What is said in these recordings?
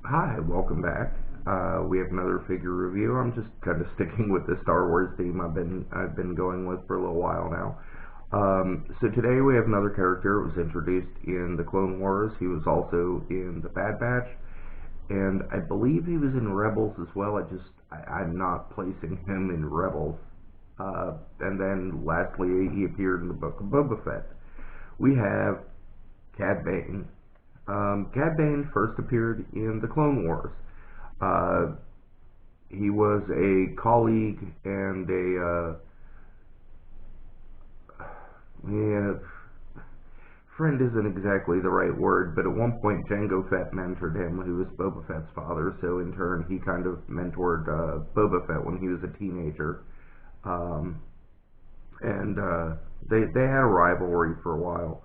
Hi, welcome back. We have another figure review. I'm just kind of sticking with the Star Wars theme I've been going with for a little while now. So today we have another character who was introduced in the Clone Wars. He was also in the Bad Batch, and I believe he was in Rebels as well. I'm not placing him in Rebels. And then lastly, he appeared in the Book of Boba Fett. We have Cad Bane. Cad Bane first appeared in the Clone Wars. Uh, he was a colleague and yeah, friend isn't exactly the right word, but at one point Jango Fett mentored him, who was Boba Fett's father, so in turn he kind of mentored Boba Fett when he was a teenager. Um, and they had a rivalry for a while.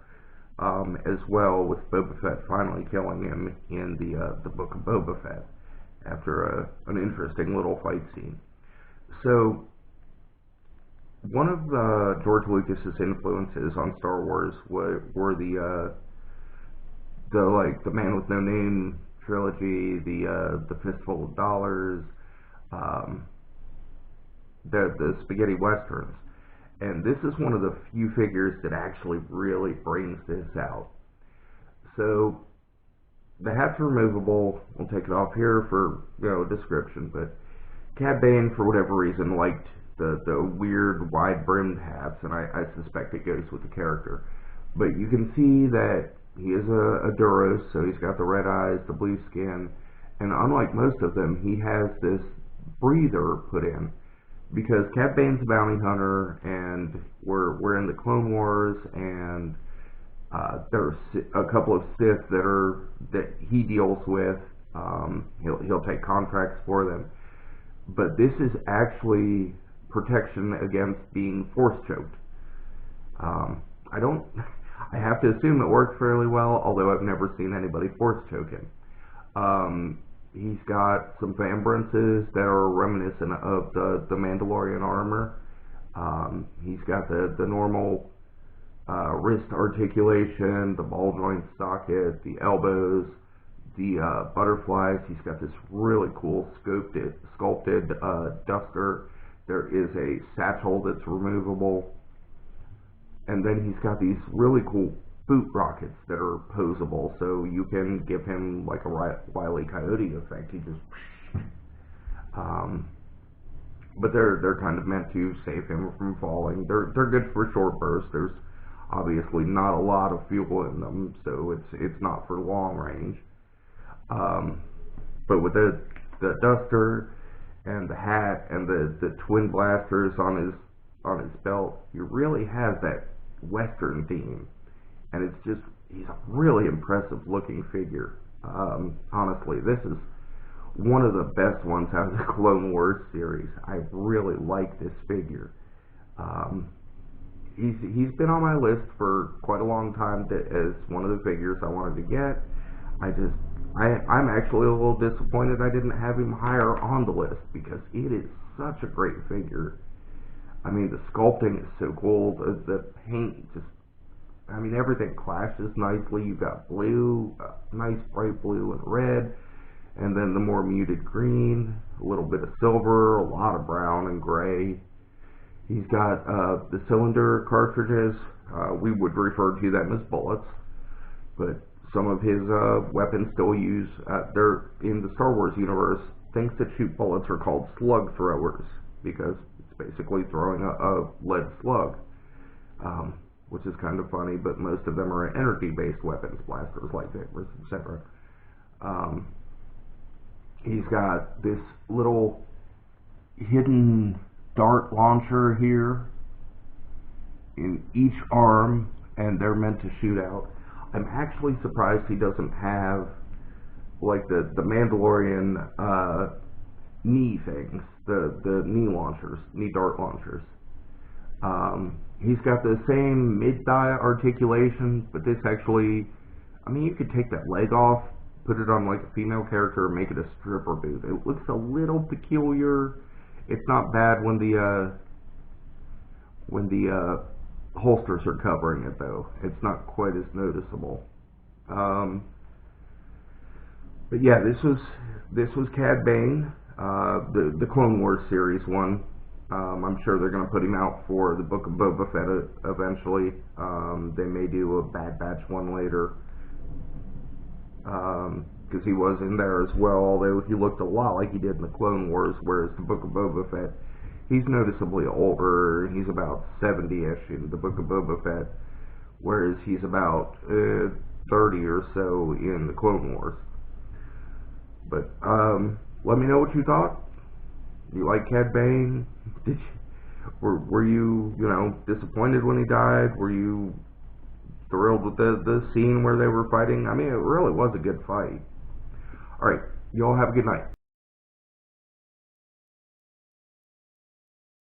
As well, with Boba Fett finally killing him in the Book of Boba Fett after an interesting little fight scene. So one of George Lucas's influences on Star Wars were the Man with No Name trilogy, the Fistful of Dollars, um, the spaghetti westerns. And this is one of the few figures that actually really brings this out. So the hat's removable. We'll take it off here for description. But Cad Bane, for whatever reason, liked the weird wide brimmed hats, and I suspect it goes with the character. But you can see that he is a Duros, so he's got the red eyes, the blue skin, and unlike most of them, he has this breather put in because Cad Bane's a bounty hunter, and we're in the Clone Wars, and there's a couple of Sith that he deals with. He'll take contracts for them, but this is actually protection against being force choked. I don't. I have to assume it works fairly well, although I've never seen anybody force choke him. He's got some vibrances that are reminiscent of the Mandalorian armor. He's got the normal wrist articulation, the ball joint socket, the elbows, the butterflies. He's got this really cool sculpted duster. There is a satchel that's removable. And then he's got these really cool boot rockets that are posable, so you can give him like a Wile E. Coyote effect. He just, but they're kind of meant to save him from falling. They're good for short bursts. There's obviously not a lot of fuel in them, so it's not for long range. But with the duster and the hat and the twin blasters on his belt, you really have that Western theme. And he's a really impressive looking figure. Honestly, this is one of the best ones out of the Clone Wars series. I really like this figure. He's been on my list for quite a long time as one of the figures I wanted to get. I'm actually a little disappointed I didn't have him higher on the list because it is such a great figure. I mean, the sculpting is so cool. The paint everything clashes nicely. You've got blue, nice bright blue and red, and then the more muted green, a little bit of silver, a lot of brown and gray. He's got the cylinder cartridges. We would refer to them as bullets, but some of his weapons still use, they're in the Star Wars universe, things that shoot bullets are called slug throwers, because it's basically throwing a lead slug, which is kind of funny, but most of them are energy-based weapons, blasters, lightsabers, etc. He's got this little hidden dart launcher here in each arm, and they're meant to shoot out. I'm actually surprised he doesn't have like the Mandalorian knee things, the knee launchers, knee dart launchers. He's got the same mid-thigh articulation, but this actually, you could take that leg off, put it on like a female character, and make it a stripper boot. It looks a little peculiar. It's not bad when the holsters are covering it, though. It's not quite as noticeable. But yeah, this was Cad Bane, the Clone Wars series one. I'm sure they're going to put him out for the Book of Boba Fett eventually. They may do a Bad Batch one later, because he was in there as well, although he looked a lot like he did in the Clone Wars, whereas the Book of Boba Fett, he's noticeably older. He's about 70-ish in the Book of Boba Fett, whereas he's about 30 or so in the Clone Wars. But let me know what you thought. You like Cad Bane? Were you disappointed when he died? Were you thrilled with the scene where they were fighting? I mean, it really was a good fight. All right, you all have a good night.